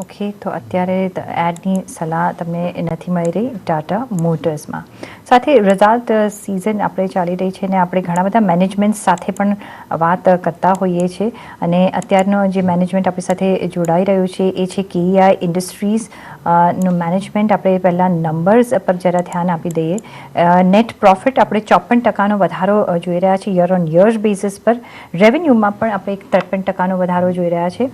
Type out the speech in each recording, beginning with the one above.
Okay, તો અત્યારે એડની સલાહ તમને નથી મળી રહી ટાટા મોટર્સમાં. સાથે રિઝલ્ટ સિઝન આપણે ચાલી રહી છે અને આપણે ઘણા બધા મેનેજમેન્ટ સાથે પણ વાત કરતા હોઈએ છીએ અને અત્યારનો જે મેનેજમેન્ટ આપણી સાથે જોડાઈ રહ્યું છે એ છે કેઈઆઈ ઇન્ડસ્ટ્રીઝ નું મેનેજમેન્ટ. આપણે પહેલાં નંબર્સ પર જરા ધ્યાન આપી દઈએ. નેટ પ્રોફિટ આપણે 54% વધારો જોઈ રહ્યા છીએ યર ઓન યર બેસિસ પર. રેવન્યુમાં પણ આપણે 53% વધારો જોઈ રહ્યા છે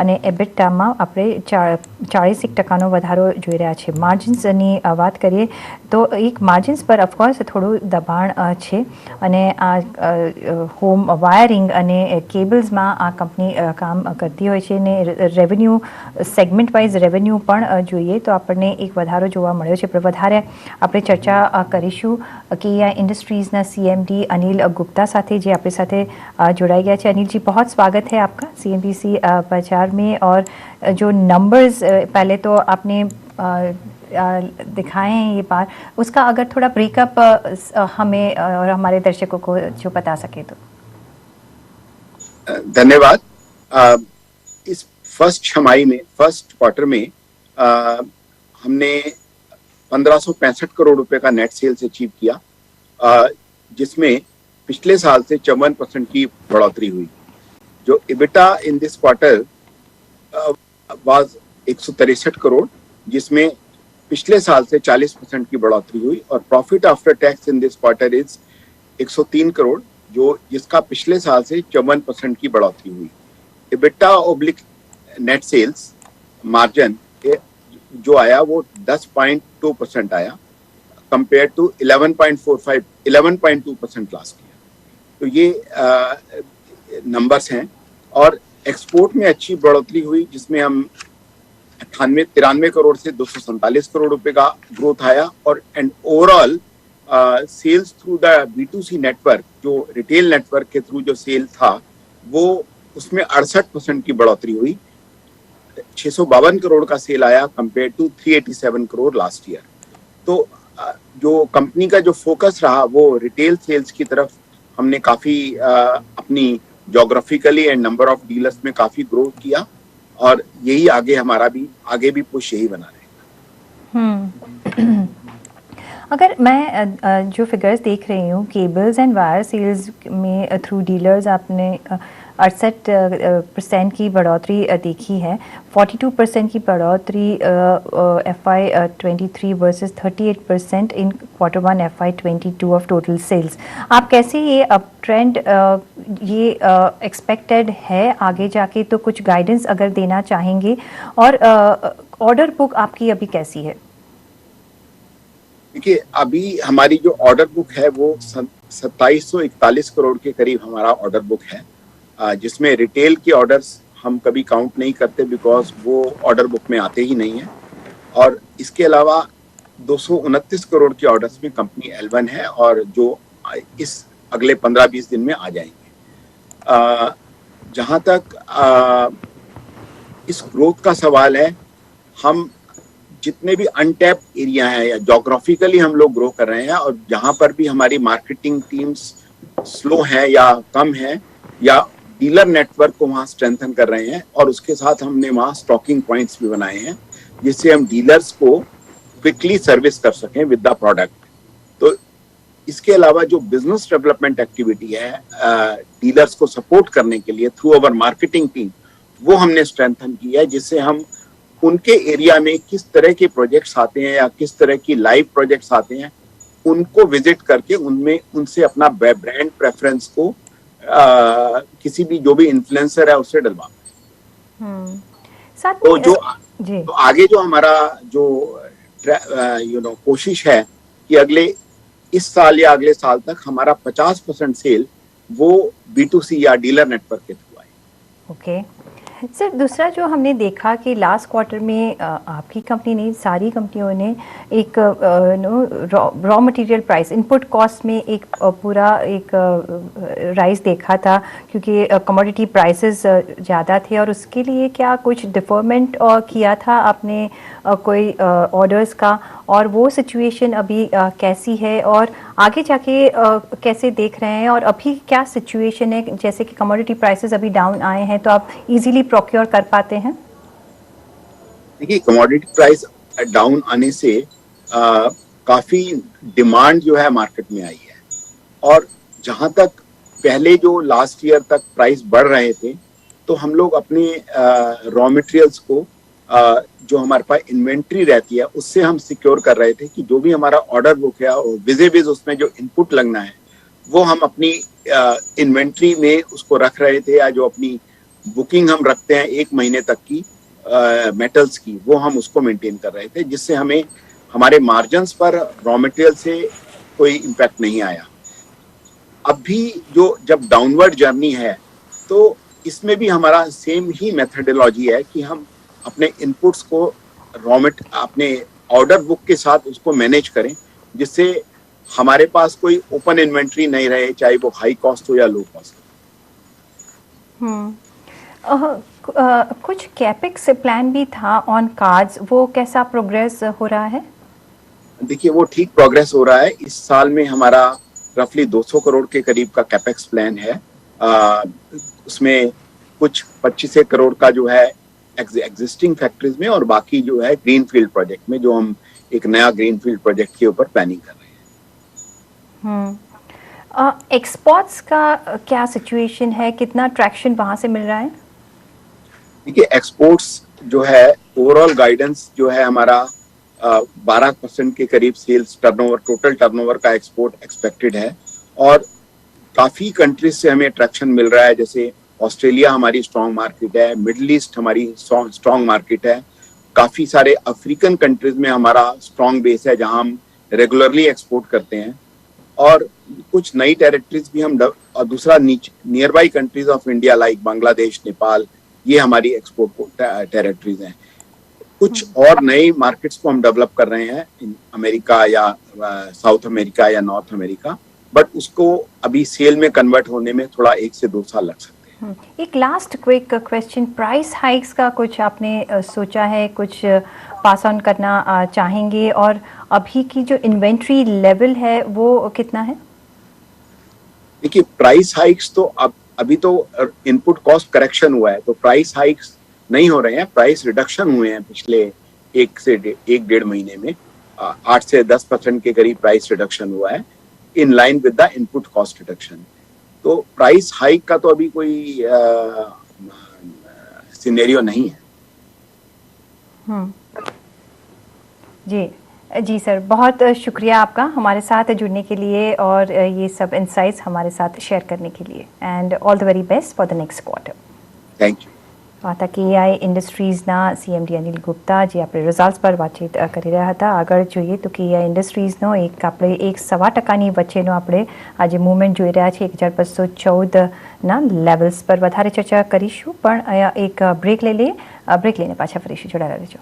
અને એબિટામાં આપણે 40% વધારો જોઈ રહ્યા છે. માર્જિન્સની વાત કરીએ તો એક માર્જિન્સ પર ઓફકોર્સ થોડું દબાણ છે અને આ હોમ વાયરિંગ અને કેબલ્સમાં આ કંપની કામ કરતી હોય છે અને રેવન્યુ સેગમેન્ટ વાઇઝ રેવન્યુ પણ જોઈએ તો આપણને એક વધારો જોવા મળ્યો છે. પણ વધારે આપણે ચર્ચા કરીશું કેઈઆઈ इंडस्ट्रीज़ सीएमडी अनिल गुप्ता साथ जे अपने साथ जुड़ाई गया है. अनिल जी, बहुत स्वागत है आपका सीएनबीसी प्रचार में. और जो नंबर्स पहले तो आपने दिखाए हैं ये बार, उसका अगर थोड़ा ब्रेकअप हमें और हमारे दर्शकों को जो बता सके तो. धन्यवाद. इस फर्स्ट छमाही में, फर्स्ट क्वार्टर में हमने 1565 करोड़ रुपए का नेट सेल्स अचीव किया, जिसमें पिछले साल से 54% की बढ़ोतरी हुई. जो EBITDA in this quarter was 163 crore, जिसमें पिछले साल से 40% की बढ़ोतरी हुई. और profit after tax in this quarter is 103 crore, जो जिसका पिछले साल से 54% की बढ़ोतरी हुई. EBITDA oblique net sales margin जो आया वो 10.2% आया कंपेयर टू 11.2% लास्ट ईयर. तो ये नंबर्स हैं. और एक्सपोर्ट में अच्छी बढ़ोतरी हुई, जिसमें हम 93 करोड़ से 247 करोड़ रुपए का ग्रोथ आया. और and overall sales through the B2C network, जो रिटेल नेटवर्क के थ्रू जो सेल था, वो उसमें 68% की बढ़ोतरी हुई. 652 करोड़ का सेल आया compare to 387 crore last year. तो जो कंपनी का जो फोकस रहा वो रिटेल सेल्स की तरफ हमने काफी अपनी geographically and number of dealers में काफी ग्रो किया. और यही आगे भी पुश यही बना रहे. अगर मैं जो फिगर्स देख रही हूँ केबल्स एंड वायर सेल्स में थ्रू डीलर्स आपने 68% की बढ़ोतरी देखी है. 42% की बढ़ोतरी FY23 versus 38% in Q1 FY22 of total sales. आप कैसे ये अप ट्रेंड ये एक्सपेक्टेड है आगे जाके, तो कुछ गाइडेंस अगर देना चाहेंगे. और ऑर्डर बुक आपकी अभी कैसी है? देखिए, अभी हमारी जो ऑर्डर बुक है वो 2741 करोड़ के करीब हमारा ऑर्डर बुक है, जिसमें रिटेल के ऑर्डर्स हम कभी काउंट नहीं करते बिकॉज वो ऑर्डर बुक में आते ही नहीं है. और इसके अलावा 229 करोड़ के ऑर्डर्स में कंपनी L1 है और जो इस अगले 15-20 दिन में आ जाएंगे. जहां तक इस ग्रोथ का सवाल है, हम जितने भी अनटैप्ड एरिया हैं या जोग्राफिकली हम लोग ग्रो कर रहे हैं, और जहां पर भी हमारी मार्केटिंग टीम्स स्लो हैं या कम हैं, या डीलर नेटवर्क को वहां स्ट्रेंथन कर रहे हैं, और उसके साथ हमने वहां स्टॉकिंग पॉइंट्स भी बनाए हैं जिससे हम डीलर्स को क्विकली सर्विस कर सकें विद द प्रोडक्ट. तो इसके अलावा जो बिजनेस डेवलपमेंट एक्टिविटी है डीलर्स को सपोर्ट करने के लिए थ्रू अवर मार्केटिंग टीम, वो हमने स्ट्रेंथन की है, जिससे हम उनके एरिया में किस तरह के प्रोजेक्ट्स आते हैं या किस तरह की लाइव प्रोजेक्ट्स आते हैं, उनको विजिट करके उनसे अपना ब्रांड प्रेफरेंस को किसी भी जो भी इन्फ्लुएंसर है उससे डलवा. तो तो आगे जो हमारा जो कोशिश है कि इस साल या अगले साल तक हमारा 50% सेल वो B2C या डीलर नेटवर्क के थ्रू आए. ओके सर, दूसरा जो हमने देखा कि लास्ट क्वार्टर में आपकी कंपनी ने, सारी कंपनियों ने एक raw material price input cost में एक पूरा एक राइज देखा था, क्योंकि कमोडिटी प्राइसेस ज़्यादा थे. और उसके लिए क्या कुछ डिफरमेंट किया था आपने कोई ऑर्डर्स का, और वो सिचुएशन अभी कैसी है और आगे जाके कैसे देख रहे हैं? और अभी क्या सिचुएशन है, जैसे कि कमोडिटी प्राइसेस अभी डाउन आए हैं तो आप इजीली प्रोक्योर कर पाते हैं? देखिए कमोडिटी प्राइस डाउन आने से काफी डिमांड जो है मार्केट में आई है, और जहां तक पहले जो लास्ट ईयर तक प्राइस बढ़ रहे थे, तो हम लोग अपने रॉ मटेरियल्स को जो हमारे पास इन्वेंट्री रहती है उससे हम सिक्योर कर रहे थे कि जो भी हमारा ऑर्डर बुक है और विजिबिज उसमें जो इनपुट लगना है वो हम अपनी इन्वेंट्री में उसको रख रहे थे, या जो अपनी बुकिंग हम रखते हैं एक महीने तक की मेटल्स की, वो हम उसको मेंटेन कर रहे थे, जिससे हमें हमारे मार्जिन्स पर रॉ मटेरियल से कोई इम्पैक्ट नहीं आया। अब भी जो जब डाउनवर्ड जर्नी है, तो इसमें भी हमारा सेम ही मेथडोलॉजी है कि हम अपने इनपुट्स को अपने ऑर्डर बुक के साथ उसको मैनेज करें, जिससे हमारे पास कोई ओपन इन्वेंट्री नहीं रहे, चाहे वो हाई कॉस्ट हो या लो कॉस्ट हो। कुछ कैपेक्स प्लान भी था ऑन कार्ड्स, वो कैसा प्रोग्रेस हो रहा है? देखिए वो ठीक प्रोग्रेस हो रहा है। इस साल में हमारा रफली 200 करोड़ के करीब का कैपेक्स प्लान है। उसमें कुछ 25 करोड़ का जो है एग्जिस्टिंग फैक्ट्रीज में, और बाकी जो है ग्रीनफील्ड प्रोजेक्ट में, जो हम एक नया ग्रीनफील्ड प्रोजेक्ट के ऊपर प्लानिंग कर रहे हैं। एक्सपोर्ट्स का क्या सिचुएशन है, कितना ट्रैक्शन वहां से मिल रहा है? देखिए एक्सपोर्ट्स जो है, ओवरऑल गाइडेंस जो है हमारा 12% के करीब सेल्स टर्नओवर, टोटल टर्नओवर का एक्सपोर्ट एक्सपेक्टेड है, और काफी कंट्रीज से हमें अट्रैक्शन मिल रहा है। जैसे ऑस्ट्रेलिया हमारी स्ट्रॉन्ग मार्केट है, मिडिल ईस्ट हमारी स्ट्रॉन्ग मार्केट है, काफी सारे अफ्रीकन कंट्रीज में हमारा स्ट्रॉन्ग बेस है जहां हम रेगुलरली एक्सपोर्ट करते हैं, और कुछ नई टेरिटरीज भी हम, और दूसरा near by countries of India like Bangladesh, Nepal, ये हमारी एक्सपोर्ट टेरिटरीज हैं। कुछ और नए मार्केट्स को हम डेवलप कर रहे हैं, अमेरिका या साउथ अमेरिका या नॉर्थ अमेरिका, बट उसको अभी सेल में कन्वर्ट होने में थोड़ा 1 से 2 साल लग सकते हैं। एक last quick question, price hikes का कुछ आपने सोचा है, कुछ पास ऑन करना चाहेंगे, और अभी की जो इन्वेंट्री लेवल है वो कितना है? देखिए प्राइस हाइक्स तो अभी तो इनपुट कॉस्ट करेक्शन हुआ है, तो प्राइस हाइक्स नहीं हो रहे हैं, प्राइस रिडक्शन हुए हैं पिछले 1 से 1.5 महीने में। 8 से 10% के करीब प्राइस रिडक्शन हुआ है, in line with the input cost reduction. तो प्राइस हाइक का तो अभी कोई सिनेरियो नहीं है। जी सर, बहुत शुक्रिया आपका हमारे साथ जुड़ने के लिए और ये सब इनसाइट्स हमारे साथ शेयर करने के लिए, and all the very best for the next quarter. Thank you. वाता KEI ઇન્ડસ્ટ્રીઝના CMD અનિલ ગુપ્તા જે આપણે રિઝલ્ટ્સ પર વાતચીત કરી રહ્યા હતા. આગળ જોઈએ તો KEI ઇન્ડસ્ટ્રીઝનો આપણે 1.25% વચ્ચેનો આપણે આજે મૂવમેન્ટ જોઈ રહ્યા છીએ 1214ના લેવલ્સ પર. વધારે ચર્ચા કરીશું, પણ એક બ્રેક લઈ લઈએ. બ્રેક લઈને પાછા ફરીશું. જોડાયેલા રહેજો.